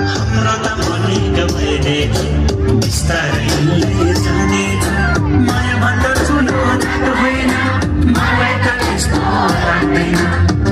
हाम्रो त भनेको भए बिस्तारै जानेछ माया भन्दा ठुलो होइन मलाई त त्यस्तो लाग्दैन